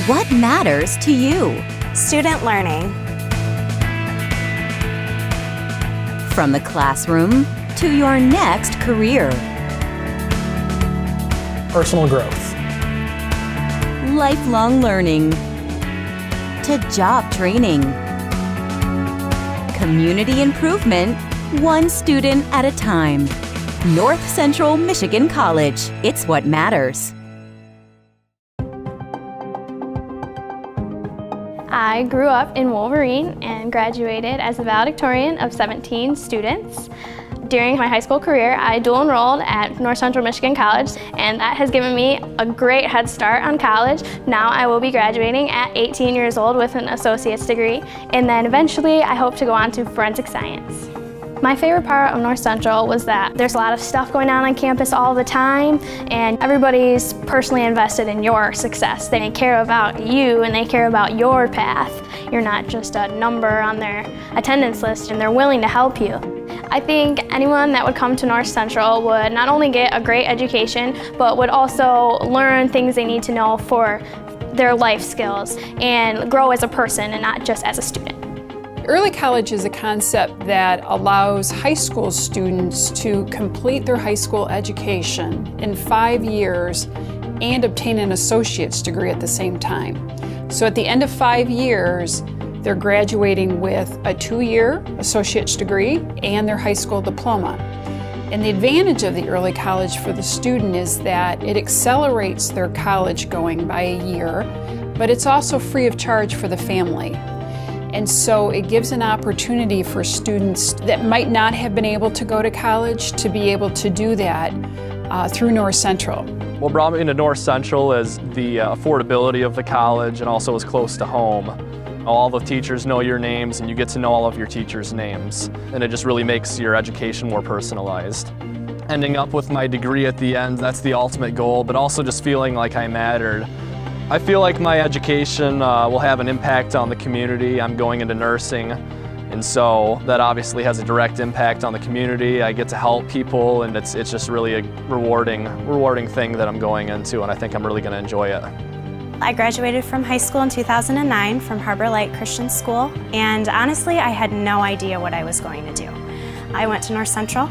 What matters to you? Student learning. From the classroom to your next career. Personal growth. Lifelong learning. To job training. Community improvement, one student at a time. North Central Michigan College. It's what matters. I grew up in Wolverine and graduated as the valedictorian of 17 students. During my high school career, I dual enrolled at North Central Michigan College, and that has given me a great head start on college. Now I will be graduating at 18 years old with an associate's degree, and then eventually I hope to go on to forensic science. My favorite part of North Central was that there's a lot of stuff going on campus all the time, and everybody's personally invested in your success. They care about you and they care about your path. You're not just a number on their attendance list, and they're willing to help you. I think anyone that would come to North Central would not only get a great education, but would also learn things they need to know for their life skills and grow as a person and not just as a student. Early college is a concept that allows high school students to complete their high school education in 5 years and obtain an associate's degree at the same time. So at the end of 5 years, they're graduating with a 2-year associate's degree and their high school diploma. And the advantage of the early college for the student is that it accelerates their college going by a year, but it's also free of charge for the family. And so it gives an opportunity for students that might not have been able to go to college to be able to do that through North Central. What brought me into North Central is the affordability of the college, and also is close to home. All the teachers know your names, and you get to know all of your teachers' names. And it just really makes your education more personalized. Ending up with my degree at the end, that's the ultimate goal, but also just feeling like I mattered. I feel like my education will have an impact on the community. I'm going into nursing, and so that obviously has a direct impact on the community. I get to help people, and it's just really a rewarding thing that I'm going into, and I think I'm really going to enjoy it. I graduated from high school in 2009 from Harbor Light Christian School, and honestly, I had no idea what I was going to do. I went to North Central,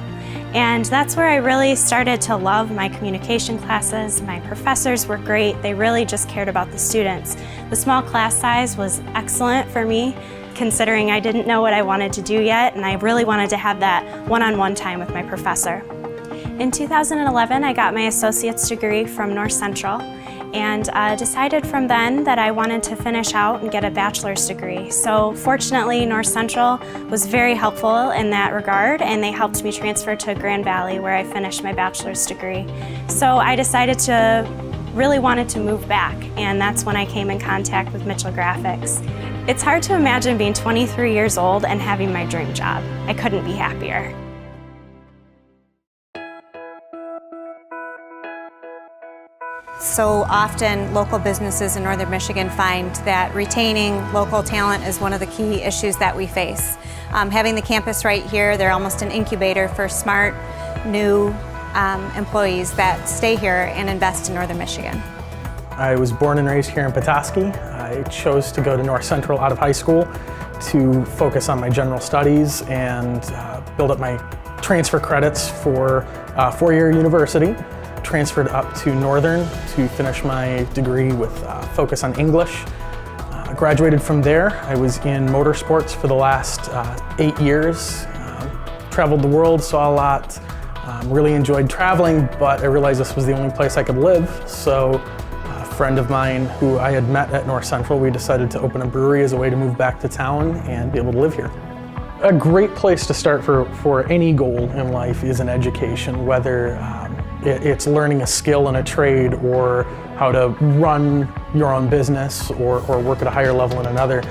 and that's where I really started to love my communication classes. My professors were great. They really just cared about the students. The small class size was excellent for me, considering I didn't know what I wanted to do yet, and I really wanted to have that one-on-one time with my professor. In 2011, I got my associate's degree from North Central, and decided from then that I wanted to finish out and get a bachelor's degree. So fortunately, North Central was very helpful in that regard, and they helped me transfer to Grand Valley, where I finished my bachelor's degree. So I decided to really wanted to move back, and that's when I came in contact with Mitchell Graphics. It's hard to imagine being 23 years old and having my dream job. I couldn't be happier. So often local businesses in Northern Michigan find that retaining local talent is one of the key issues that we face. Having the campus right here, they're almost an incubator for smart, new employees that stay here and invest in Northern Michigan. I was born and raised here in Petoskey. I chose to go to North Central out of high school to focus on my general studies and build up my transfer credits for a 4-year university. Transferred up to Northern to finish my degree with focus on English. Graduated from there. I was in motorsports for the last 8 years. Traveled the world, saw a lot, really enjoyed traveling, but I realized this was the only place I could live. So a friend of mine who I had met at North Central, we decided to open a brewery as a way to move back to town and be able to live here. A great place to start for any goal in life is an education, whether it's learning a skill in a trade or how to run your own business or work at a higher level in another.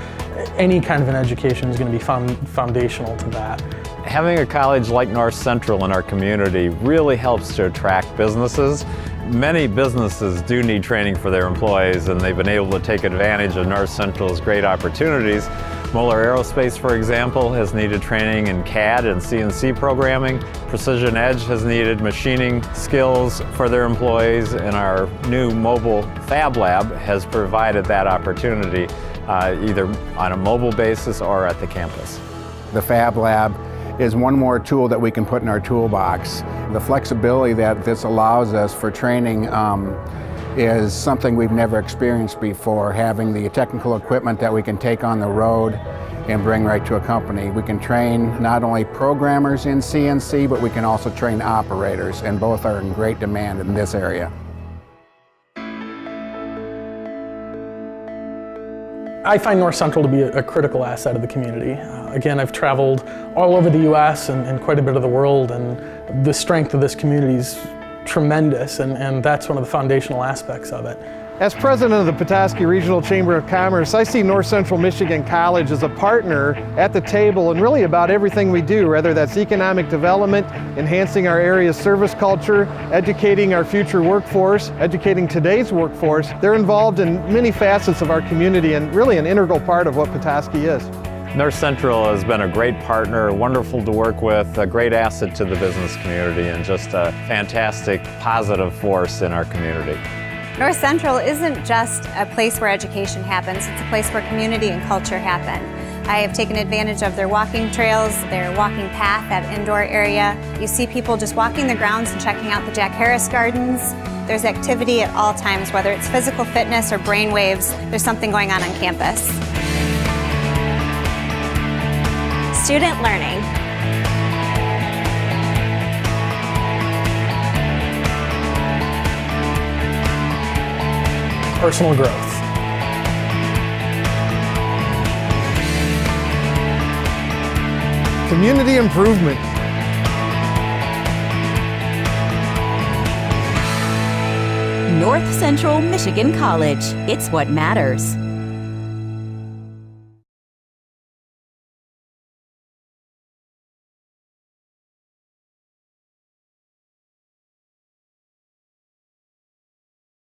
Any kind of an education is going to be foundational to that. Having a college like North Central in our community really helps to attract businesses. Many businesses do need training for their employees, and they've been able to take advantage of North Central's great opportunities. Moeller Aerospace, for example, has needed training in CAD and CNC programming. Precision Edge has needed machining skills for their employees, and our new mobile Fab Lab has provided that opportunity either on a mobile basis or at the campus. The Fab Lab is one more tool that we can put in our toolbox. The flexibility that this allows us for training is something we've never experienced before, having the technical equipment that we can take on the road and bring right to a company. We can train not only programmers in CNC, but we can also train operators, and both are in great demand in this area. I find North Central to be a critical asset of the community. Again, I've traveled all over the U.S. and quite a bit of the world, and the strength of this community is tremendous, and that's one of the foundational aspects of it. As president of the Petoskey Regional Chamber of Commerce, I see North Central Michigan College as a partner at the table and really about everything we do, whether that's economic development, enhancing our area's service culture, educating our future workforce, educating today's workforce. They're involved in many facets of our community and really an integral part of what Petoskey is. North Central has been a great partner, wonderful to work with, a great asset to the business community, and just a fantastic positive force in our community. North Central isn't just a place where education happens, it's a place where community and culture happen. I have taken advantage of their walking trails, their walking path, that indoor area. You see people just walking the grounds and checking out the Jack Harris Gardens. There's activity at all times, whether it's physical fitness or brainwaves, there's something going on campus. Student learning. Personal growth. Community improvement. North Central Michigan College. It's what matters.